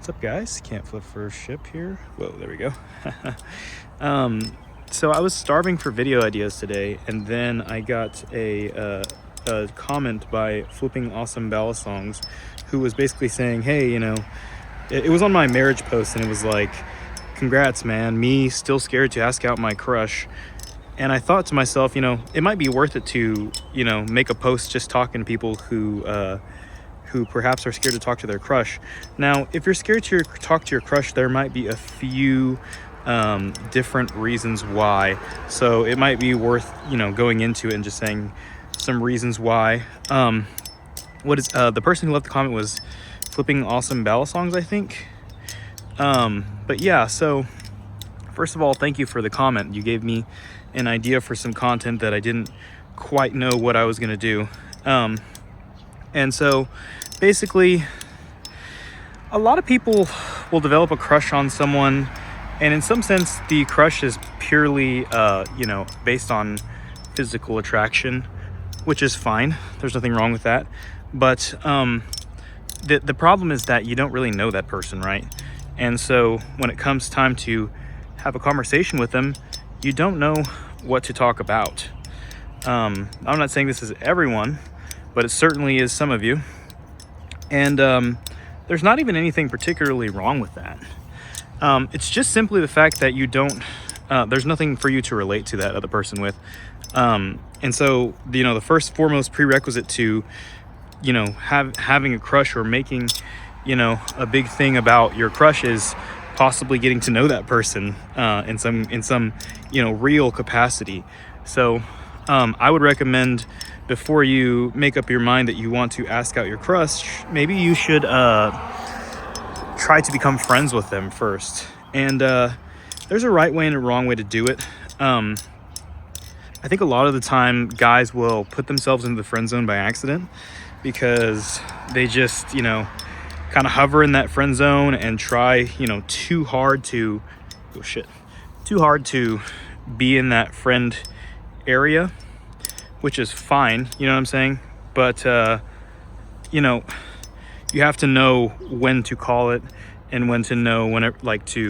What's up, guys? Can't flip first ship here. Whoa, there we go. So I was starving for video ideas today, and then I got a comment by Flipping Awesome Ballad Songs, who was basically saying, hey, it was on my marriage post, and it was like, congrats, man, me still scared to ask out my crush. And I thought to myself, it might be worth it to, make a post just talking to people who perhaps are scared to talk to their crush. Now, if you're scared to talk to your crush, there might be a few different reasons why. So it might be worth, going into it and just saying some reasons why. The person who left the comment was Flipping Awesome Ballad Songs, I think. But yeah, so first of all, thank you for the comment. You gave me an idea for some content that I didn't quite know what I was going to do. And so basically, a lot of people will develop a crush on someone, and in some sense, the crush is purely, based on physical attraction, which is fine. There's nothing wrong with that. But the problem is that you don't really know that person, right? And so when it comes time to have a conversation with them, you don't know what to talk about. I'm not saying this is everyone, but it certainly is some of you. And there's not even anything particularly wrong with that. It's just simply the fact that you don't, there's nothing for you to relate to that other person with. And so, the first foremost prerequisite to, having a crush or making, a big thing about your crush is possibly getting to know that person in some real capacity. So I would recommend, before you make up your mind that you want to ask out your crush, maybe you should try to become friends with them first. And there's a right way and a wrong way to do it. I think a lot of the time guys will put themselves into the friend zone by accident because they just, kind of hover in that friend zone and try, too hard to be in that friend area, which is fine, you know what I'm saying? But, you have to know when to call it and when to know to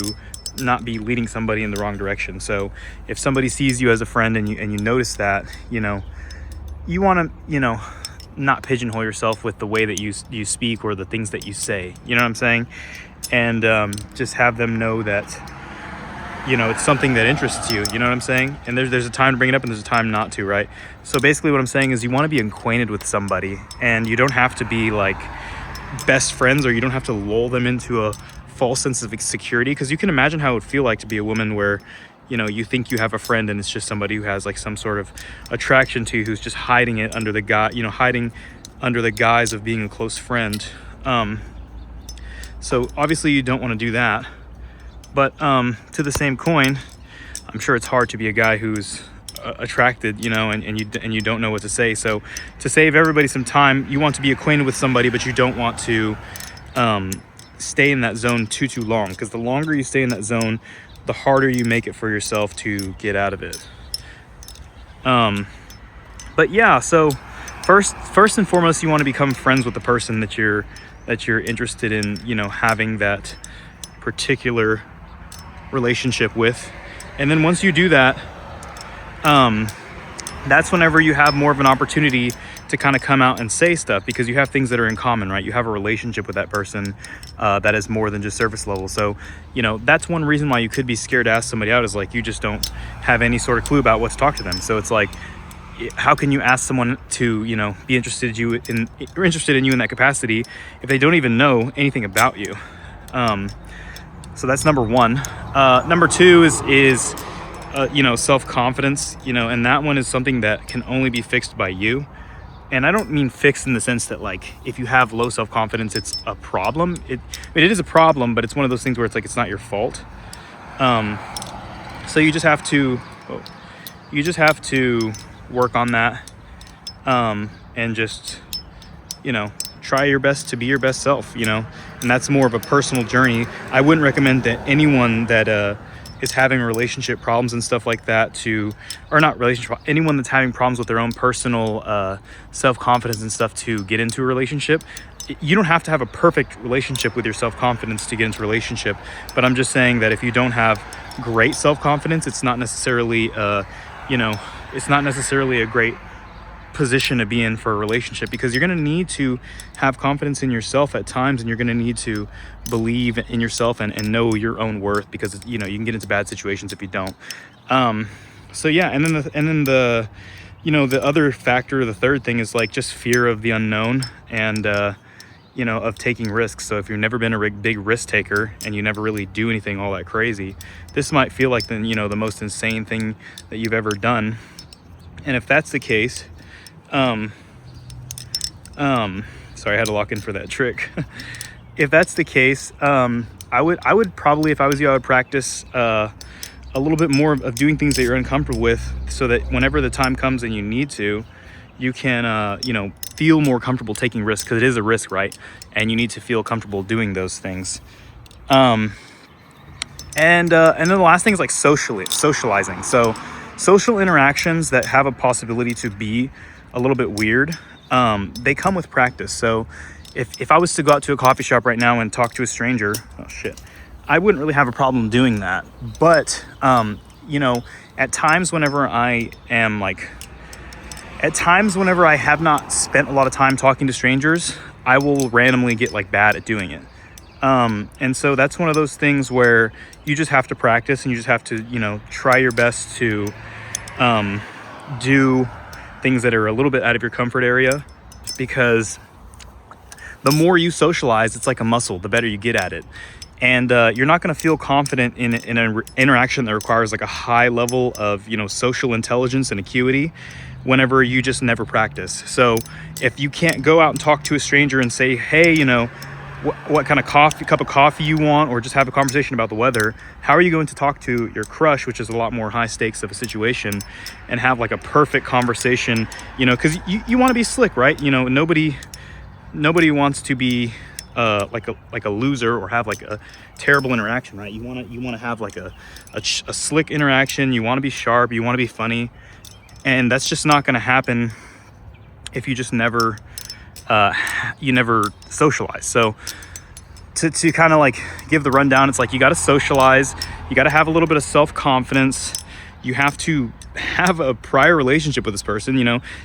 not be leading somebody in the wrong direction. So if somebody sees you as a friend and you notice that, you want to, not pigeonhole yourself with the way that you speak or the things that you say, you know what I'm saying? And just have them know that, it's something that interests you, you know what I'm saying? And there's a time to bring it up and there's a time not to, right? So basically what I'm saying is you want to be acquainted with somebody, and you don't have to be like best friends, or you don't have to lull them into a false sense of security, because you can imagine how it would feel like to be a woman where, you think you have a friend and it's just somebody who has like some sort of attraction to you, who's just hiding it under the hiding under the guise of being a close friend. So obviously you don't want to do that. But to the same coin, I'm sure it's hard to be a guy who's attracted, and you don't know what to say. So to save everybody some time, you want to be acquainted with somebody, but you don't want to stay in that zone too long, because the longer you stay in that zone, the harder you make it for yourself to get out of it. But yeah, so first and foremost, you want to become friends with the person that you're interested in, having that particular relationship with. And then once you do that, that's whenever you have more of an opportunity to kind of come out and say stuff, because you have things that are in common, right? You have a relationship with that person that is more than just surface level. So, that's one reason why you could be scared to ask somebody out, is like you just don't have any sort of clue about what to talk to them. So it's like, how can you ask someone to, be interested in you in that capacity if they don't even know anything about you? So that's number one. Number two is self-confidence, and that one is something that can only be fixed by you. And I don't mean fixed in the sense that, like, if you have low self-confidence, it's a problem. It is a problem, but it's one of those things where it's like, it's not your fault. So you just have to work on that, and just, try your best to be your best self, and that's more of a personal journey. I wouldn't recommend that anyone that is having relationship problems and stuff like that anyone that's having problems with their own personal self-confidence and stuff to get into a relationship. you don't have to have a perfect relationship with your self-confidence to get into a relationship, but I'm just saying that if you don't have great self-confidence, it's not necessarily it's not necessarily a great position to be in for a relationship, because you're going to need to have confidence in yourself at times, and you're going to need to believe in yourself and know your own worth, because you can get into bad situations if you don't. So yeah, and then the the other factor, the third thing, is like just fear of the unknown and of taking risks. So if you've never been a big risk taker and you never really do anything all that crazy, this might feel like the the most insane thing that you've ever done. And if that's the case, sorry, I had to lock in for that trick. If that's the case, I would probably, if I was you, I would practice a little bit more of doing things that you're uncomfortable with, so that whenever the time comes and you need to, you can feel more comfortable taking risks, because it is a risk, right? And you need to feel comfortable doing those things. And then the last thing is like socializing. So social interactions that have a possibility to be a little bit weird, they come with practice. So if I was to go out to a coffee shop right now and talk to a stranger, oh shit, I wouldn't really have a problem doing that. But at times whenever I have not spent a lot of time talking to strangers, I will randomly get like bad at doing it. And so that's one of those things where you just have to practice, and you just have to try your best to do things that are a little bit out of your comfort area, because the more you socialize, it's like a muscle, the better you get at it. And you're not going to feel confident in an interaction that requires like a high level of social intelligence and acuity whenever you just never practice. So if you can't go out and talk to a stranger and say, hey, what kind of cup of coffee you want, or just have a conversation about the weather, how are you going to talk to your crush, which is a lot more high stakes of a situation, and have like a perfect conversation? Because you want to be slick, right? Nobody wants to be like a loser or have like a terrible interaction, right? You want to have like a slick interaction. You want to be sharp, you want to be funny, and that's just not going to happen if you just never socialize. So to kind of like give the rundown, it's like you got to socialize, you got to have a little bit of self-confidence, you have to have a prior relationship with this person.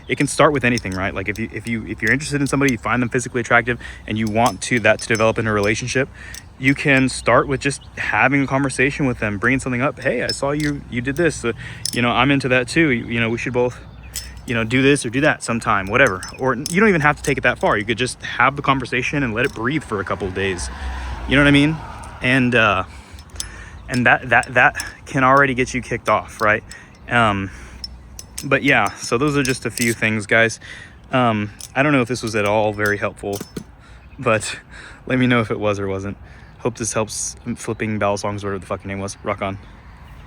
It can start with anything, right? Like if you're interested in somebody, you find them physically attractive, and you want to develop in a relationship, you can start with just having a conversation with them, bringing something up. Hey, I saw you did this, I'm into that too, we should both do this or do that sometime, whatever. Or you don't even have to take it that far. You could just have the conversation and let it breathe for a couple of days. You know what I mean? And that can already get you kicked off, right? But yeah, so those are just a few things, guys. I don't know if this was at all very helpful, but let me know if it was or wasn't. Hope this helps. Flipping Bell Songs, whatever the fucking name was. Rock on.